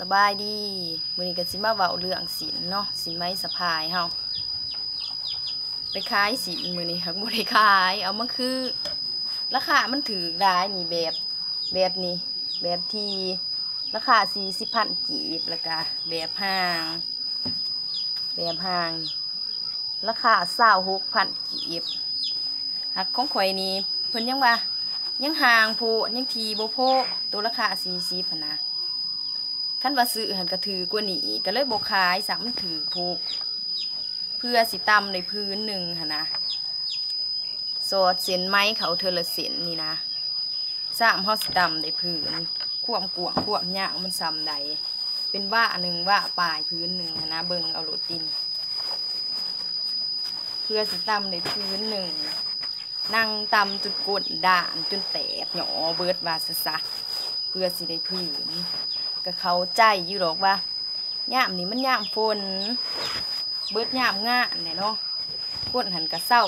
สบายดีมื้อนี้ก็สิมาเว้าเรื่องสินเนาะสินไม้สะพายเฮาไปขายสินมื้อนี้หักบ่ได้ขายเอามาคือราคามันถือได้นี่แบบนี้แบบที่ราคา40,000กีบแล้วก็แบบห้างราคา26,000กีบหักของข่อยนี่เพิ่นยังว่ายังห่างโพยังทีบ่โพตัวราคา40หั่นนะคันว่าซื้อหันก็ถือกว่านี้ก็เลยบ่ขายซ้ำถือโพเพื่อสิตำในพื้นหนึ่งหั่นนะสอดเส้นไม้เขาเทอละเส้นนี่นะ3เฮาสิตำในพื้นความกว้างความยาวมันซ้ำใดเป็นว่าหนึ่งว่าปลายพื้นหนึ่งนะเบิ่งเอาโลดดินเพื่อสิตำในพื้นหนึ่งนั่งตำจนกดด่านจนแตกหยอเบิดว่าซะเพื่อสิได้พื้นก็เข้าใจอยู่หรอกว่าย่ามนี่มันย่ามฝนเบิดย่ามง่าเนี่ยเนาะคนหันกระเศร้า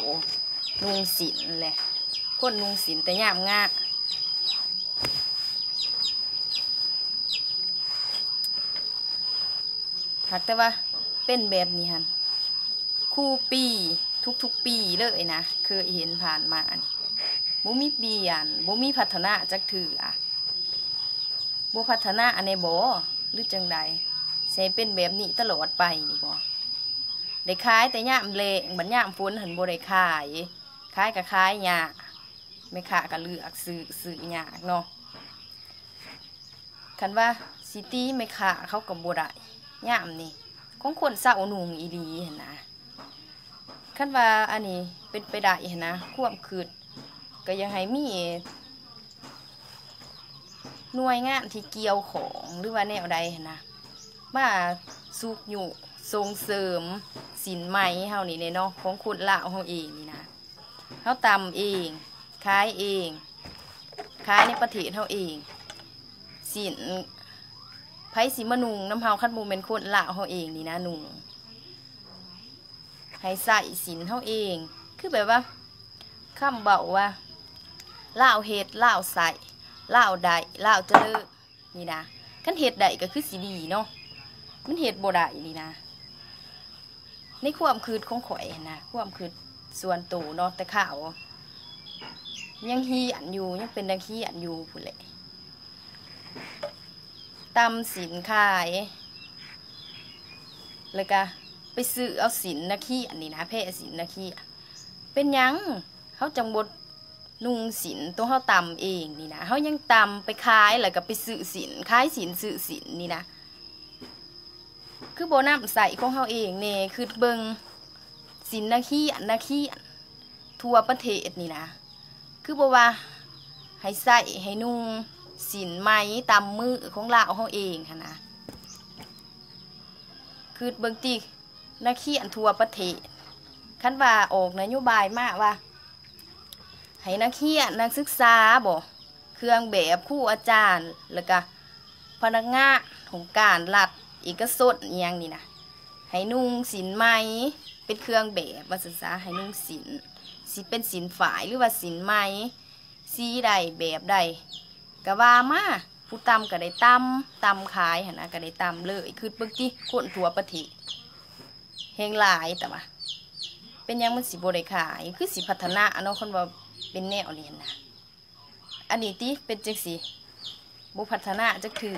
นุงศิลแหละคนนุงศิลแต่ย่ามง่าหากแต่ว่าเป็นแบบนี้ฮันคู่ปีทุกปีเลยนะเคยเห็นผ่านมาบ่มีเปลี่ยนบ่มีพัฒนาจักถือบ่พัฒนาอันในบ่หรือจังใดใช้เป็นแบบนี้ตลอดไปนี่บ่ได้ขายแต่ย่ามแล้งบัดย่ามฝนหันบ่ได้ขายก็ขายยากแม่ค้าก็เลือกซื้อยากเนาะคันว่าสิตีแม่ค้าเขาก็บ่ได้ย่ามนี่ของคนเศร้าหนุ่งอีหลีหั่นนะคันว่าอันนี้เป็นไปได้หั่นนะความคิดก็ยังให้มีหน่วยงานที่เกี่ยวของหรือว่าแนวใดนะมาสุกอยู่ส่งเสริมสินไหมเฮานี่เนาะของคนลาวเฮาเองนี่นะเฮาตำเองขายเองขายในประเทศเฮาเองสินไผสิมานุงน้ำเฮาคันบ่แม่นคนลาวเฮาเองนี่นะนุงให้ใส่สินเฮาเองคือแบบว่าคำเบาว่าลาวเฮ็ดลาวใส่ลาวได้ลาวเจริญนี่นะคันเฮ็ดได้ก็คือสิดีเนาะมันเฮ็ดบ่ได้นี่นะในความคิดของข่อยนะความคิดส่วนตัวเนาะแต่ข่าวยังเฮียนอยู่ยังเป็นนักเฮียนอยู่พุ่นแหละตำสินขายแล้วก็ไปซื้อเอาสินนักเฮียนนี่นะแพร่สินนักเฮียนเป็นยังเขาจังบดนุ่งสินตัวเขาตำเองนี่นะเขายังตำไปขายแล้วก็ไปซื้อสินขายสินซื้อสินนี่นะคือโบน้ำใส่ของเขาเองเนี่ยคือเบิงสินนักเฮียนทั่วประเทศนี่นะคือบอกว่าให้ใส่ให้นุ่งสินไหมตำมือของเราเขาเองค่ะนะคือเบิงตีนักเฮียนทั่วประเทศคันว่าออกนโยบายมากว่าให้นักเรียนนักศึกษาบ่เครื่องแบบครูอาจารย์แล้วก็พนักงานของการรัฐเอกชนอย่างนี้นะให้นุ่งสินไหมเป็นเครื่องแบบมาศึกษาให้นุ่งสินสิเป็นสินฝ่ายหรือว่าสินไหมสีใดแบบใดก็ว่ามาผู้ตำก็ได้ตำขายหั่นนะก็ได้ตำเลยคือเบิ่งติคนทั่วประเทศแห่งหลายแต่ว่าเป็นยังมันสิบ่ได้ขายคือสิพัฒนาเนาะคนว่าเป็นแนวเรียนนะอันนี้ที่เป็นจังสิบุพัฒนาจะถือ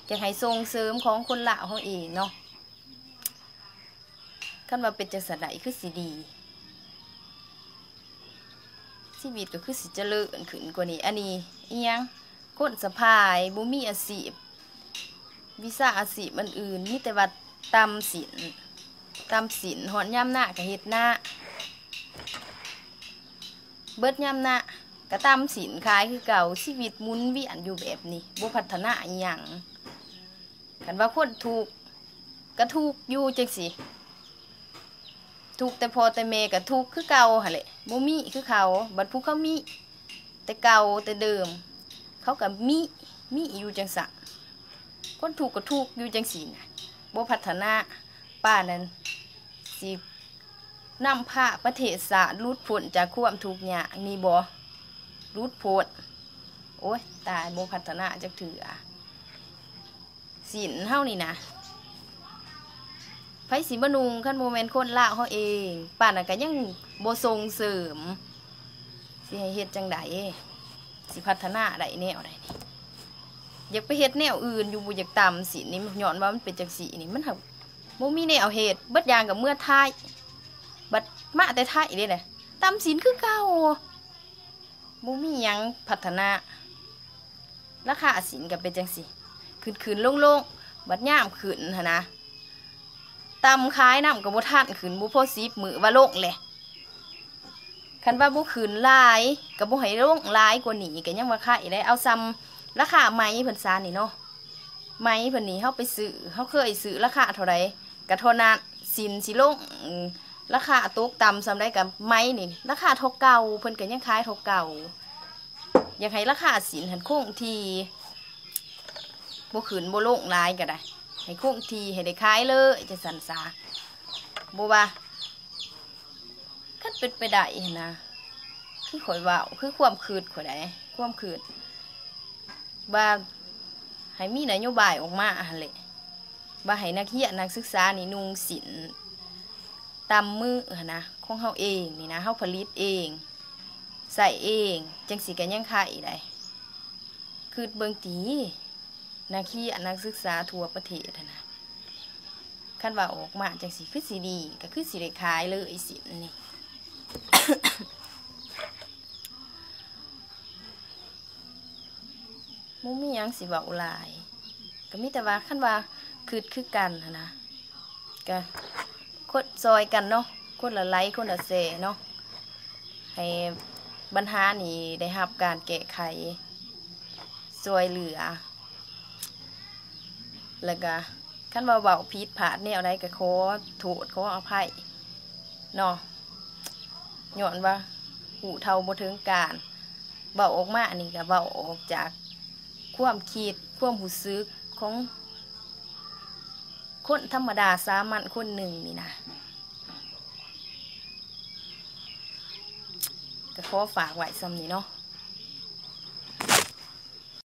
จะให้ส่งเสริมของคนละเขาเองเนาะคันว่าเป็นจังสันใดคือสิดีชีวิตก็คือสิเจริญขึ้นกว่านี้อันนี้อีหยังคนสะพายบุมีอาชีพวิชาอาชีพมันอื่นมีแต่ว่าตำสินหอนย่ำหน้ากับเฮ็ดหน้าเบิดย่ำนะกระตำสินขายคือเก่าชีวิตหมุนเวียนอยู่แบบนี้บ่พัฒนาอหย่างกันว่าคนถูกก็ถูกอยู่จังสิถูกแต่พอแต่เมก็ถูกคือเก่าหั่นแหละบ่มีคือเขาบัดผู้เขามีแต่เก่าแต่เดิมเขาก็มีอยู่จังสักคนถูกก็ถูกอยู่จังสิน่ะบ่พัฒนาป้านั้นสินำพาประเทศศาสตร์รุดพ้นจากความทุกข์ยากนี่บ่รุดพ้นโอ้ยตายบ่พัฒนาจักถือ ศีลเฮานี่นะไผสิบ่นุงคันบ่แม่นคนลาวเฮาเองป่านนั้นก็ยังบ่ส่งเสริมสิให้เฮ็ดจังไดสิพัฒนาได้แนวใดนี่อยากไปเฮ็ดแนวอื่นอยู่บ่อยากตามศีลนี่ย้อนว่ามันเป็นจังซี่นี่มันบ่มีแนวเฮ็ดเบิดอย่างกับเมื่อไทยบัดมาแต่ไทยเด้แหละตามศีลคือเก่าบ่มีหยังพัฒนาราคาศีลก็เป็นจังซี่ขึ้นลงบัดยามขึ้นหั่นนะตำขายน้ำก็บ่ทันขึ้นบ่พอ10มื้อว่าลงแหละคันว่าบ่ขึ้นหลายก็บ่ให้ลงหลายกว่านี้ก็ยังว่าขายได้เอาซ้ำราคาไหมเพิ่นซานี่เนาะไหมเพิ่นนี่เฮาไปซื้อเฮาเคยซื้อราคาเท่าใดก็เท่านั้นสินสิลงราคาตกต่ำซำได้กับไหมนี่ราคาเท่าเก่าเพิ่นก็ยังขายเท่าเก่าอยากให้ราคาสินหันคงที่บ่ขึ้นบ่ลงหลายก็ได้ให้คงที่ให้ได้ขายเลยจะสั่นซาบ่ว่าคันเป็นไปได้นะคือข่อยว่าคือความคิดข่อยได้ความคิดว่าให้มีนโยบายออกมาหั่นแหละว่าให้นักเรียนนักศึกษานี่นุ่งศีลตามมือนะของเฮาเองนี่นะเฮาผลิตเองใส่เองจังสิก็ยังขายได้คือเบิ่งตีนักเรียนนักศึกษาทั่วประเทศนะคันว่าออกมาจังสิคือสิดีก็คือสิได้ขายเลยศีลนี่ บ่มีหยังสิเว้าหลายก็มีแต่ว่าคันว่าคือกันนะก็คดซอยกันเนาะคนละไลค์คนละแชร์เนาะให้ปัญหานี้ได้รับการแก้ไขช่วยเหลือแล้วก็คันว่าเว้าผิดพลาดแนวใดก็ขอโทษขออภัยเนาะย้อนว่าหูเท่าบ่ถึงการเว้าออกมานี่ก็เว้าออกจากความคิดความรู้สึกของคนธรรมดาสามัญคนหนึ่งนี่นะก็ขอฝากไว้ซ้ำนี้เนาะ